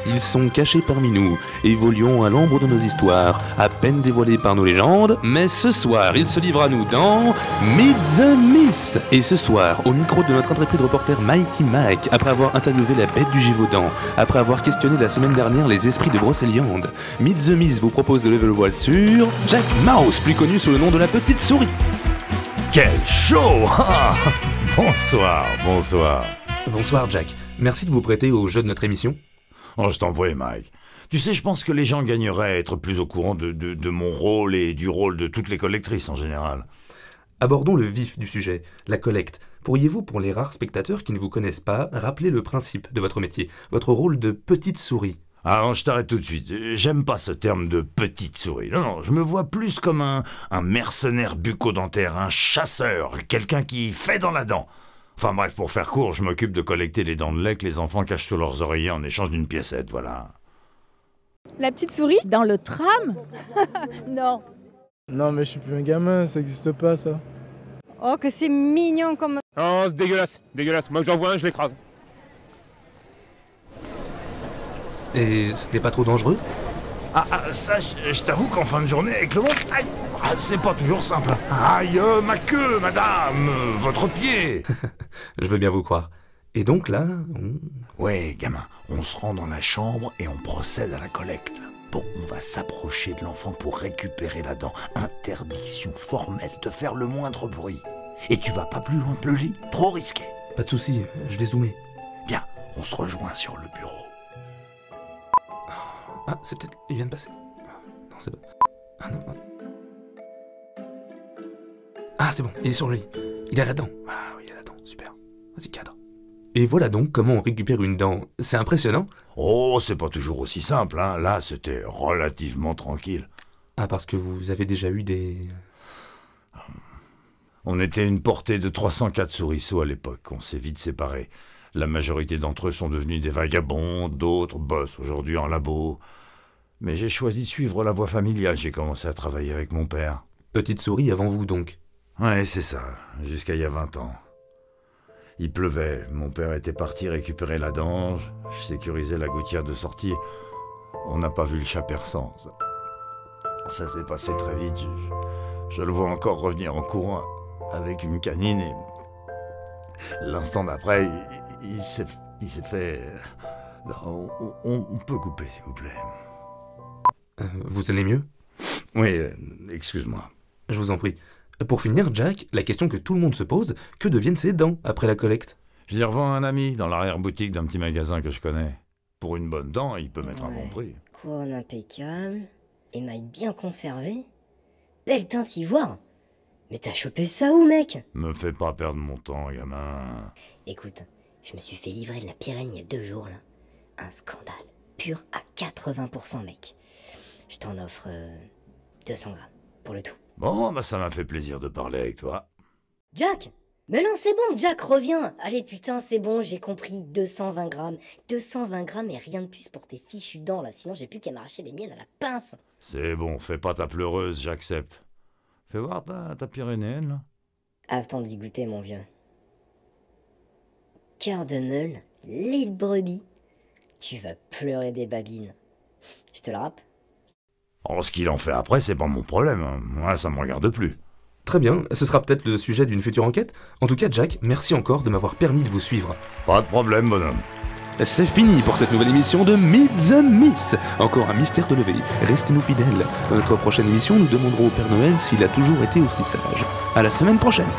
Ils sont cachés parmi nous, évoluant à l'ombre de nos histoires, à peine dévoilés par nos légendes, mais ce soir, ils se livrent à nous dans Meet the Myth. Et ce soir, au micro de notre intrépide reporter Mighty Mike, après avoir interviewé la bête du Gévaudan, après avoir questionné la semaine dernière les esprits de Brocéliande, Meet the Myth vous propose de lever le voile sur Jack Mouse, plus connu sous le nom de la petite souris. Quel show! Bonsoir, bonsoir. Bonsoir Jack, merci de vous prêter au jeu de notre émission. Oh, je t'en prie, Mike. Tu sais, je pense que les gens gagneraient à être plus au courant de mon rôle et du rôle de toutes les collectrices en général. Abordons le vif du sujet, la collecte. Pourriez-vous, pour les rares spectateurs qui ne vous connaissent pas, rappeler le principe de votre métier, votre rôle de petite souris? Alors, je t'arrête tout de suite. J'aime pas ce terme de petite souris. Non, je me vois plus comme un mercenaire bucco-dentaire, un chasseur, quelqu'un qui fait dans la dent. Enfin bref, pour faire court, je m'occupe de collecter les dents de lait que les enfants cachent sous leurs oreillers en échange d'une piécette, voilà. La petite souris? Dans le tram? Non. Non mais je suis plus un gamin, ça existe pas ça. Oh que c'est mignon comme... Oh, c'est dégueulasse, dégueulasse. Moi, j'en vois un, je l'écrase. Et ce n'est pas trop dangereux? Ça, je t'avoue qu'en fin de journée, avec le monde, aïe, c'est pas toujours simple. Aïe, ma queue, madame, votre pied. Je veux bien vous croire. Et donc là... Ouais, gamin, on se rend dans la chambre et on procède à la collecte. Bon, on va s'approcher de l'enfant pour récupérer la dent. Interdiction formelle de faire le moindre bruit. Et tu vas pas plus loin que le lit, trop risqué. Pas de souci, je vais zoomer. Bien, on se rejoint sur le bureau. Ah, c'est peut-être... Il vient de passer. Non, c'est bon. Ah non. Ah, c'est bon, il est sur le lit. Il a la dent. Ah oui, il a la dent, super. Vas-y, cadre. Et voilà donc comment on récupère une dent. C'est impressionnant. Oh, c'est pas toujours aussi simple, hein. Là, c'était relativement tranquille. Ah, parce que vous avez déjà eu des... On était une portée de 304 souriceaux à l'époque. On s'est vite séparés. La majorité d'entre eux sont devenus des vagabonds, d'autres bossent aujourd'hui en labo. Mais j'ai choisi de suivre la voie familiale. J'ai commencé à travailler avec mon père. Petite souris avant vous donc. Ouais, c'est ça. Jusqu'à il y a 20 ans. Il pleuvait. Mon père était parti récupérer la dent. Je sécurisais la gouttière de sortie. On n'a pas vu le chat persan. Ça s'est passé très vite. Je le vois encore revenir en courant avec une canine et... L'instant d'après, il s'est fait... On peut couper, s'il vous plaît. Vous allez mieux? Oui, excuse-moi. Je vous en prie. Pour finir, Jack, la question que tout le monde se pose, que deviennent ces dents après la collecte? Je les revends à un ami dans l'arrière-boutique d'un petit magasin que je connais. Pour une bonne dent, il peut mettre un bon prix. Couronne impeccable, émail bien conservé, belle teinte ivoire. Mais t'as chopé ça où, mec? Me fais pas perdre mon temps, gamin. Écoute, je me suis fait livrer de la Pyrène il y a 2 jours, là. Un scandale. Pur à 80%, mec. Je t'en offre 200 grammes, pour le tout. Bon, bah ça m'a fait plaisir de parler avec toi. Jack! Mais non, c'est bon, Jack, reviens! Allez, putain, c'est bon, j'ai compris, 220 grammes. 220 grammes et rien de plus pour tes fichues dents, là. Sinon, j'ai plus qu'à m'arracher les miennes à la pince. C'est bon, fais pas ta pleureuse, j'accepte. Fais voir ta pyrénéenne, là. Attends d'y goûter, mon vieux. Cœur de meule, lait de brebis. Tu vas pleurer des babines. Je te la rappe? Oh, ce qu'il en fait après, c'est pas mon problème. Moi, ça me regarde plus. Très bien, ce sera peut-être le sujet d'une future enquête. En tout cas, Jack, merci encore de m'avoir permis de vous suivre. Pas de problème, bonhomme. C'est fini pour cette nouvelle émission de Meet the Myth. Encore un mystère de lever. Restez-nous fidèles. Dans notre prochaine émission, nous demanderons au Père Noël s'il a toujours été aussi sage. À la semaine prochaine.